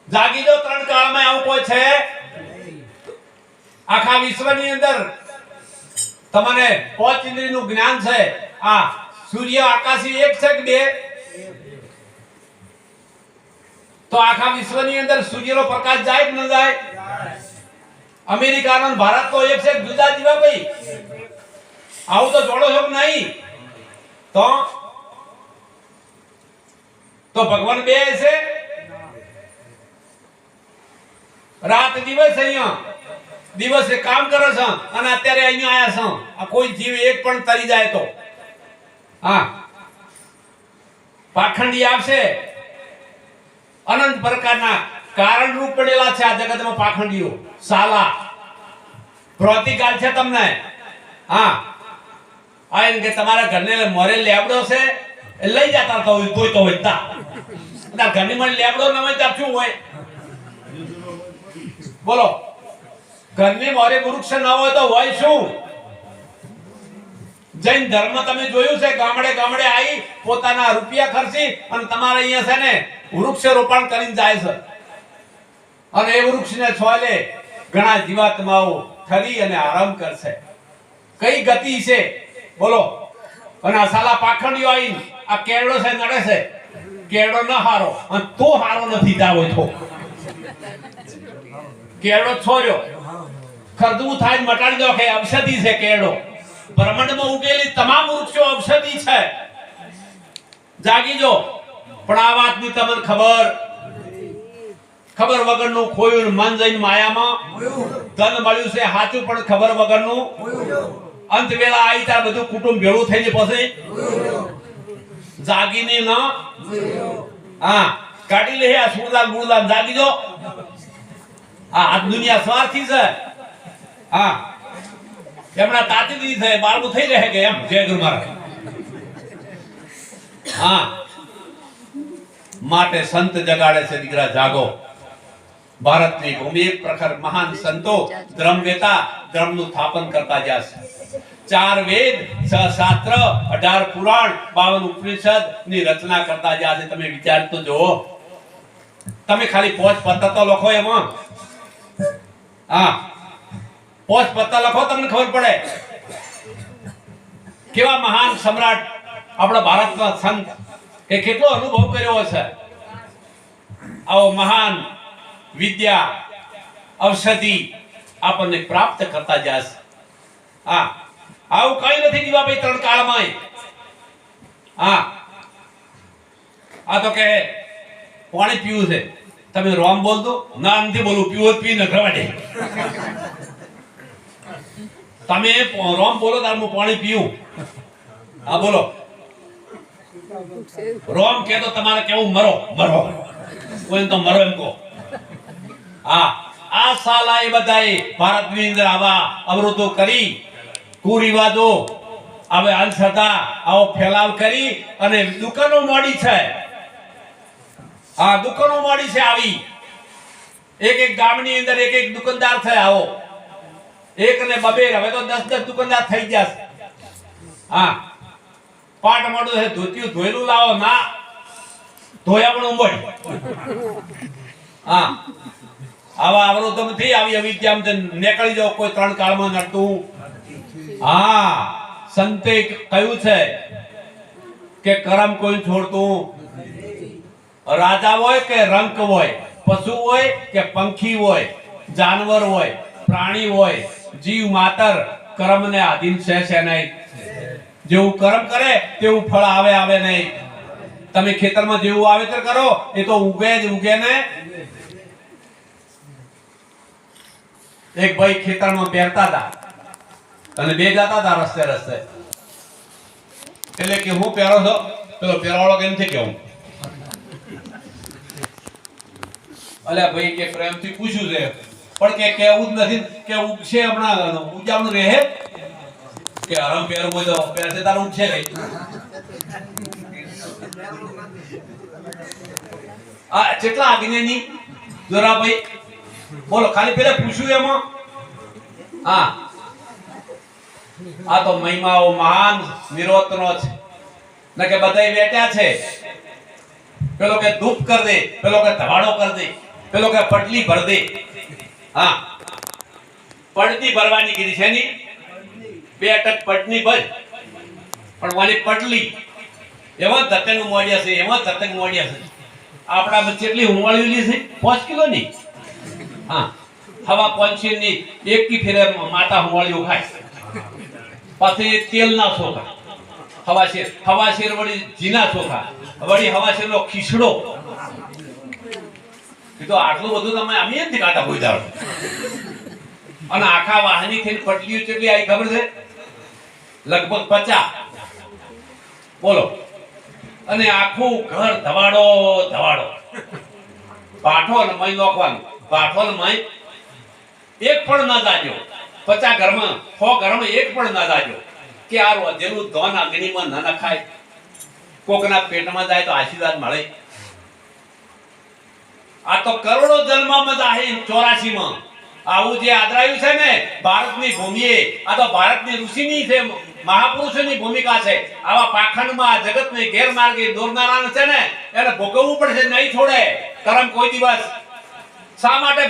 જાગી જો, ત્રણ કાળમાં આવું કોઈ છે? આખા વિશ્વની અંદર તમને પાંચ ઇન્દ્રિયનું જ્ઞાન છે. આ સૂર્ય આકાશી એક છે કે બે? તો આખા વિશ્વની અંદર સૂર્યનો પ્રકાશ જાય કે ન જાય? અમેરિકા અને ભારત તો એક છે જુદા જીવા ભાઈ. આવું તો જોડો છો નહીં? તો ભગવાન બે છે. રાત દિવસ અહીંયા દિવસે કામ કરે છે અને અત્યારે અહીંયા આયા છે. આ કોઈ જીવ એક પણ તરી જાય તો પાખંડી આવશે. અનંત પ્રકારના કારણ રૂપ પડેલા છે આ જગતમાં પાખંડીઓ. સાલા પ્રતિકાલ છે તમને. આયન કે તમારા ઘરને મોરે લેબડો છે એ લઈ જતા તો કોઈ તો હોય તા ઘરની મને લેબડો ન હોય તો શું હોય? બોલો. ઘરની મોરે વૃક્ષ ન હોય તો હોય શું? જૈન ધર્મ તમે જોયું છે, ગામડે ગામડે આવી પોતાના રૂપિયા ખર્ચી અને તમારે અહીંયા છે ને વૃક્ષ રોપણ કરીને જાય છે. અને એ વૃક્ષને છોલે ઘણા જીવાત્માઓ ઠરી અને આરામ કરશે. કઈ ગતિ છે બોલો? અને આ સાલા પાખંડીઓ આવીને આ કેળો છે નડે છે. કેળો ન હારો અને તો હારો નથી જાવ તો કેળો છોર્યો ખરદવું થાય મટાડી દો કે ઔષધિ છે કેળો. બ્રહ્માંડમાં ઉગેલી તમામ વૃક્ષો ઔષધિ છે. જાગી જો. પણ આ વાતની તમને ખબર વગરનું ખોયું મન જઈને માયામાં ધન મળ્યું છે સાચું પણ ખબર વગરનું. અંત વેળા આવી ત્યાં બધું કુટુંબ ભેળું થઈને પછી જાગીને ન કાઢી લે આ સુરલાલ ગુરલાલ. જાગી જો. આ દુનિયા સ્વાર્થી છે. એમના તાતી દીધી થાય બાળકું થઈ રહે કે એમ જય ગુરુ મહારાજ. માટે સંત જગાડે છે દીકરા જાગો. ભારતની ભૂમિ એક પ્રખર મહાન સંતો ધર્મવેતા ધર્મનું સ્થાપન કરતા ગયા છે. 4 વેદ 6 શાસ્ત્ર 18 પુરાણ 52 ઉપનિષદ ની રચના કરતા ગયા છે. તમે વિચાર તો જુઓ. તમે ખાલી 5 પત્તા તો લખો એમાં. 5 પત્તા લખો તમને ખબર પડે કેવા મહાન સમ્રાટ આપણા ભારતના સંત એ કેટલો અનુભવ કર્યો છે આવો મહાન વિદ્યા ઔષધિ આપણને પ્રાપ્ત કરતા જશે હા આવું કઈ નથી દીવાભાઈ ત્રણ કાળમાં હા આ તો કહે પાણી પીવું છે તમે રોમ બોલ દો ના નથી બોલું પીવો પી નખરવા દે તમે રોમ બોલો તાર હું પાણી પીવું હા બોલો રોમ કે તો તમારે કેવું મરો મરો કોઈ તો મરો એમ કહો હા આ સાલા એ બધાએ ભારતની અંદર આવા અવરોધો કરી કુરિવાજો હવે અંધશ્રદ્ધા આવો ફેલાવ કરી અને દુકાનો મોડી છે હા દુકાનો મોડી છે આવી એક ગામની અંદર એક દુકાનદાર છે આવો એક ને બબે હવે તો 10 દુકાનદાર થઈ ગયા હા પાટ મોડું છે ધોતિયું ધોયેલું લાવો ના ધોયા પણ ઉંબળ હા આવા અવરોધોમાંથી આવી અવિદ્યામાં નીકળી જાવ કોઈ ત્રણ કાળમાં નડતું હા સંતે કહ્યું છે કે કરમ કોઈ છોડતું રાજા હોય કે રંક હોય પશુ હોય કે પંખી હોય જાનવર હોય પ્રાણી હોય જીવ માતર કર્મને આધીન છે નહીં જેવું કર્મ કરે તેવું ફળ આવે નહીં તમે ખેતરમાં જેવું વાવેતર કરો એ તો ઉગે ને એક ભાઈ ખેતરમાં પહેરતા હતા અને બે જતા હતા રસ્તે એટલે કે હું પહેરો છો પેલો પહેરવાળો કેમ છે કેવું અલ્યા ભાઈ કે પ્રેમથી પૂછ્યું છે પણ કે કેવું જ નથી કે ઉગશે હમણાં ઉજાવનું રહે કે આરામ પહેરવું હોય તો પહેરશે તારું ઉગશે કઈ આ કેટલા આજ્ઞાની જોરા ભાઈ બોલો ખાલી પેલા પૂછ્યું એમાં હા આ તો મહિમાઓ મહાન નિરોતનો છે ન કે બધાય બેઠા છે પેલો કે ધૂપ કર દે પેલો કે ધવાડો કર દે પેલો કે પટલી ભર દે હા પડતી ભરવાની કીધી છે ની બે અટક પટની ભર પણ વાલી પટલી એમાં ધતંગ મોડિયા છે આપણા બચ્ચે એટલી હુંવાળીલી છે 5 કિલો ની હા હવા પંચી ની એક કી ફેરે માતા હુંવાળીઓ ખાય પાછી તેલ ના સોખા હવા શેર વળી જીના સોખા વળી હવા શેરનો ખીસડો એ તો આટલું બધું તમે અમે જ કાઢા કોઈ દાડો અને આખા વાહની થઈને પટલીઓ કેટલી આવી ખબર છે લગભગ 50 બોલો અને આખું ઘર ધવાડો પાઠો ને મય નોખવાનું પાઠો ને મય એક પણ ના જાજો 50 ઘરમાં 100 ઘરમાં એક પણ ના જાજો કે આ રોજેલું ધન અગ્નિમાં ન નખાય કોકના પેટમાં જાય તો આશીર્વાદ મળે આ તો કરોડો જન્મમાં જાય 84 માં આવું જે આદરાયું છે ને ભારતની ભૂમિએ આ તો ભારતની ઋષિની છે મહાપુરુષોની ભૂમિકા છે આવા પાખંડમાં જગતને ગેરમાર્ગે દોરનારાને છે ને એને ભોગવવું પડશે નહીં છોડે કરમ કોઈ દિવસ શા માટે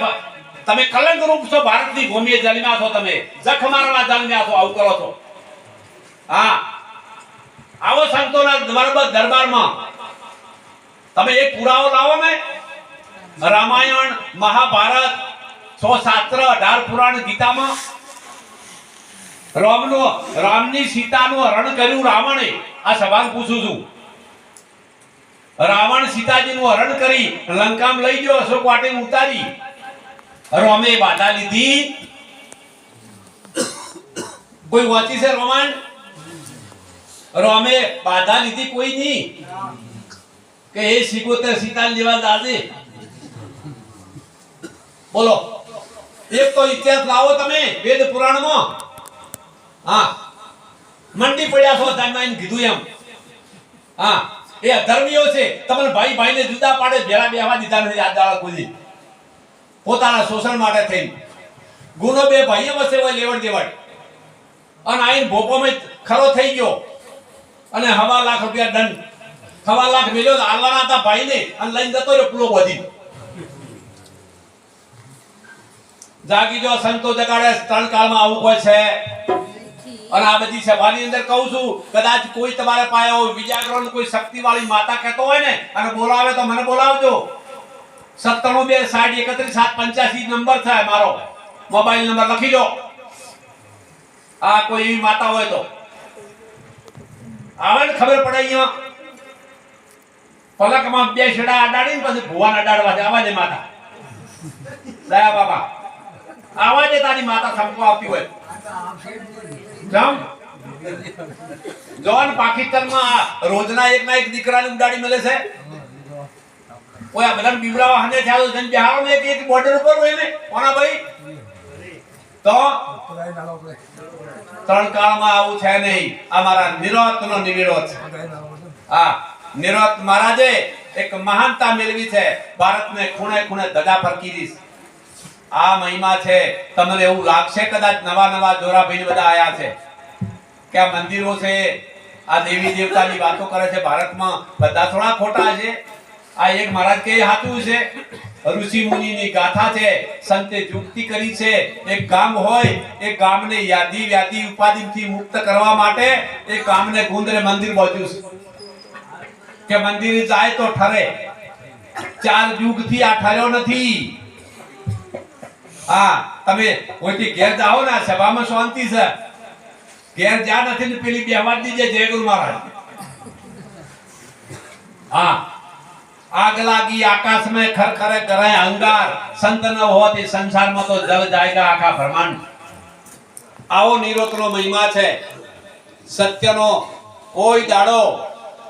તમે કલંક રૂપ છો ભારતની ભૂમિએ જન્મ્યા છો તમે જખ મારવા જન્મ્યા છો આવું કરો છો હા આવો સંતોના દરબારમાં તમે એક પુરાવો લાવો ને રામાયણ મહાભારત 100 શાસ્ત્ર 18 પુરાણ ગીતામાં રામની સીતાનું હરણ કર્યું રાવણે આ સવાલ પૂછું છું રાવણ સીતાજીનું હરણ કરી લંકામાં લઈ ગયો અશોક વાટીને ઉતારી રામે બાધા લીધી કોઈ વાંચી છે રોમાન રામે બાધા લીધી કોઈ નહીં કે એ સિકોતર સીતા લેવા દાદે બોલો એક તો ઇતિહાસ લાવો તમે વેદ પુરાણમાં હા મંડી પડ્યા છો તમને કીધું એમ હા એ અધર્મીઓ છે તમને ભાઈ ભાઈને જુદા પાડે ભેળા બેહવા દીધા નથી આ દાડા કોઈ પોતાના શોષણ માટે થઈને ગુનો બે ભાઈઓ વચ્ચે હોય લેવડ દેવડ અને આઈન ભોપોમાં ખરો થઈ ગયો અને 1.5 લાખ રૂપિયા દંડ 1.5 લાખ મેલ્યો આલવાના હતા ભાઈને અને લઈને જતો રહ્યો પૂરો બધી જાગી જો સંતો જગાડે ત્રણ કાળમાં આવું કોઈ છે અને આ બધી સભાની અંદર કહું છું, કદાચ કોઈ તમારે પાસે હોય વિજાગરણ કોઈ શક્તિવાળી માતા કહેતો હોય ને અને બોલાવે તો મને બોલાવજો. 97 2 60 31 785 નંબર છે મારો, મોબાઈલ નંબર લખી લો. આ કોઈ એવી માતા હોય તો આવે ને ખબર પડે. અહીંયા પલકમાં 2 છેડા અડાડીને પછી ભુવાને અડાડવા છે. આવા દે માતા દયા બાબા, આવા દે તારી માતા સમકો આવતી હોય. જામ જોન પાકિસ્તાનમાં રોજના એકના એક દીકરાને ઉડાડી મળે છે. ઓય આ બધાને બીવડાવા હને થયા છે બિહાર ને એક બોર્ડર ઉપર હોય ને કોના ભાઈ તો ત્રણ કાળમાં આવું છે નહીં. અમારા નિરોતનો નિવેડો છે. હા, નિરોત મહારાજે એક મહાનતા મેળવી છે. ભારતને ખૂણે ખૂણે ધજા ફરકી દીધી. આ મહિમા છે. તમને એવું લાગશે કદાચ નવા નવા જોરાભાઈ બધા આયા છે કે આ મંદિરો છે, આ દેવી દેવતાની વાતો કરે છે. ભારતમાં બધા થોડા ખોટા છે. આ એક મહારાજ કે હાચું છે. ઋષિ મુનિની ગાથા છે. સંતે યુક્તિ કરી છે. એક ગામ હોય એ ગામને યાદી વ્યાધી ઉપાધિથી મુક્ત કરવા માટે એ ગામને ગુંદરે મંદિર બાંધ્યું છે કે મંદિર જાય તો ઠરે. 4 યુગથી આ ઠર્યો નથી. હા, તમે કોઈથી ઘેર જાઓ ને સભામાં શાંતિ છે. ઘેર જા નથી ને પેલી બેહવા દીજે જય ગુરુ મહારાજ. હા, आग लागी आकाश में खरखरे करे अंगार, संत न होत इस संसार में तो जल जाएगा आखा ब्रह्मांड. आओ निरोतनो महिमा छे. सत्यनो कोई दाड़ो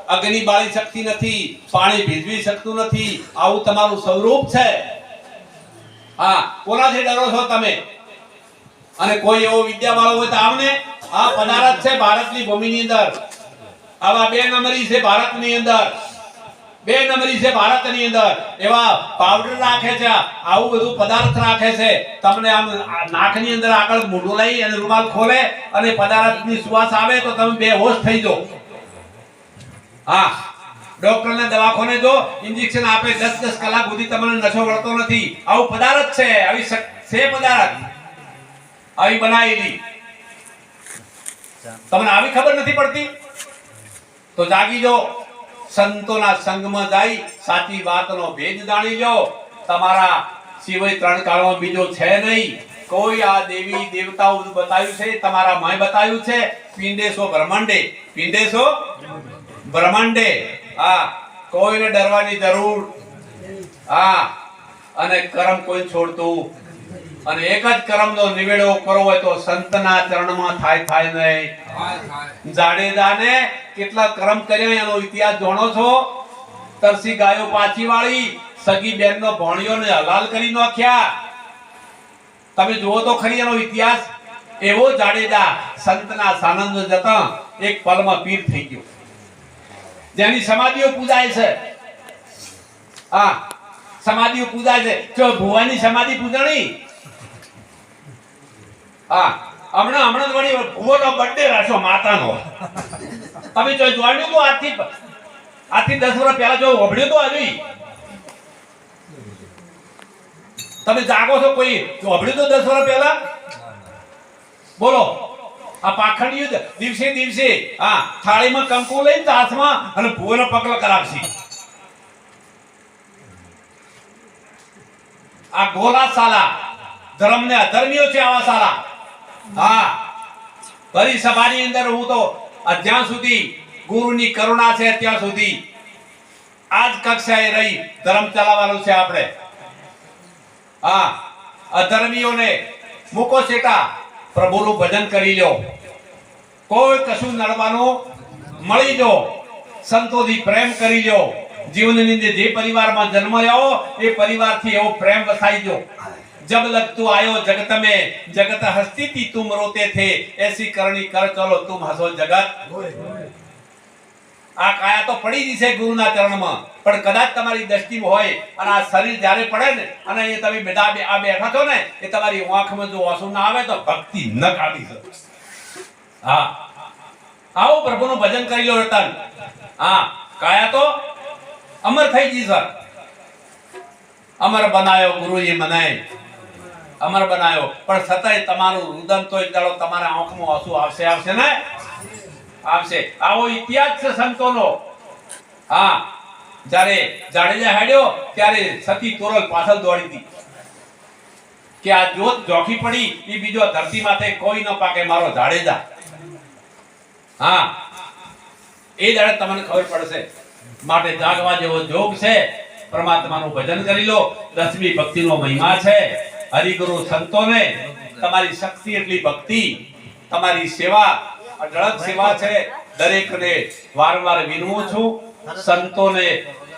अग्नि बाળી શકતી નથી, પાણી ભીજવી શકતું નથી. આવું તમારું સ્વરૂપ છે. હા, કોનાથી ડરો છો તમે? અને કોઈ એવો વિદ્યાવાળો હોય તો આવને. આ પદાર્થ છે ભારતની ભૂમિની અંદર. આવા 2 નંબરી છે ભારતની અંદર. 2 નંબરી છે ભારતની અંદર. એવા પાવડર રાખે છે, આવું બધું પદાર્થ રાખે છે. તમને આમ નાકની અંદર આગળ મોઢું લઈ અને રૂમાલ ખોલે અને પદાર્થની સુવાસ આવે તો તમે બેહોશ થઈ જાઓ. હા, ડોક્ટરને દવાખાને જો ઇન્જેક્શન આપે 10 કલાક સુધી તમને નશો વળતો નથી. આવું પદાર્થ છે. આવી છે પદાર્થ આવી બનાવેલી. તમને આવી ખબર નથી પડતી તો જાગી જો. સંતોના સંગમાં જાય સાચી વાતનો ભેદ જાણી લો. તમારા સિવાય 3 કાળમાં બીજો છે નહીં. કોઈ આ દેવી દેવતાઓ બતાવ્યું છે, તમારા માય બતાવ્યું છે. પિંડેશો બ્રહ્માંડે, પિંડેશો બ્રહ્માંડે. હા, કોઈને ડરવાની જરૂર. હા, અને કર્મ કોઈ છોડતું અને એક જ કર્મનો નિવેડો કરવો હોય તો સંતના ચરણમાં થાય નહીં. જાડેજાને કેટલા કર્મ કર્યા એનો ઇતિહાસ જાણો છો? તરસી ગાયો પાછી વાળી, સગી બેનનો ભોણિયોને હલાલ કરી નાખ્યા. તમે જુઓ તો ખરી એનો ઇતિહાસ. એવો જાડેજા સંતના સાનંદ જતા એક પલમાં પીર થઈ ગયો. જેની સમાધિઓ પૂજાય છે. હા, સમાધિઓ પૂજાય છે. જો ભુવાની સમાધિ પૂજણી. હા, હમણાં વળી ભુવાનો બર્થડે રાખ્યો માતાનો. તમે જો જોડ્યું તો આજથી 10 વર્ષ પહેલા જો ઓભળ્યું તો હજી તમે જાગો છો? કોઈ ઓભળ્યું તો 10 વર્ષ પહેલા? બોલો. આ પાખંડીઓ દિવસે હા થાળીમાં કંકુ લઈને હાથમાં અને ભુવાનો પગલો કરાવશે. આ ગોલા સાલા ધર્મને અધર્મીઓ છે. આવા સાલા. હા, ભરી સભાની અંદર હું તો જ્યાં સુધી ગુરુની કરુણા છે ત્યાં સુધી આજ કક્ષાએ રહી ધર્મ ચલાવવાનું છે આપણે. હા, અધર્મીઓને મૂકો છેટા, પ્રભુનું ભજન કરી લો. કોઈ કશું નડવાનું મળી જો. સંતોથી પ્રેમ કરી લો. જીવનની અંદર જે પરિવારમાં જન્મ આવ્યો એ પરિવારથી એવો પ્રેમ વસાઈ જો. जब लग तू आयो जगत में, जगत हस्ती थी तुम रोते थे, ऐसी करनी कर चलो तुम हंसो जगत. આ કાયા તો પડી જશે ગુરુના ચરણમાં. પણ કદાચ તમારી દ્રષ્ટિમાં હોય અને આ શરીર જ્યારે પડે ને અને એ તમે બધા આ બેઠા છો ને એ તમારી આંખમાં જો આંસુ ના આવે તો ભક્તિ ન કાઢી શકો. હા, આવો પ્રભુનું ભજન કરી લો રતન. હા, કાયા તો અમર થઈ જશે. અમર બનાયો ગુરુજી મને. અમર બનાવ્યો, પણ છતાંય તમારું રુદન તો એક દાડો તમારા આંખમાં આંસુ આવશે ને આવશે. આવો ઇતિહાસ છે સંતોનો. હા, જ્યારે જાડેજા હાડ્યો ત્યારે સતી તોરલ પાછળ દોડી હતી કે આ જોત જોખી પડી એ બીજો ધરતી માથે કોઈ ન પાકે, મારો જાડેજા. હા, એ દાડે તમને ખબર પડશે. માટે જાગવા જેવો જોગ છે. પરમાત્માનું ભજન કરી લો. 10મી ભક્તિનો મહિમા છે. હરિગુરુ સંતોને તમારી શક્તિ એટલી ભક્તિ, તમારી સેવા અઢળક સેવા છે. દરેકને વારંવાર વિનવું છું, સંતોને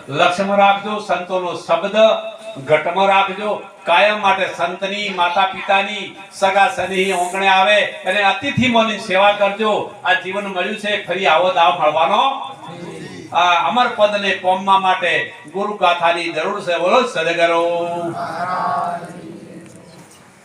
લક્ષ્યમાં રાખજો, સંતોનો શબ્દ ઘટમાં રાખજો. કાયમ માટે સંતની, માતા પિતાની, સગા સની ઓંગણે આવે અને અતિથિ મોની સેવા કરજો. આ જીવન મળ્યું છે, ફરી આવો દાવ મળવાનો. આ અમર પદને પોમવા માટે ગુરુ ગાથાની જરૂર છે. બોલો સદગુરુ.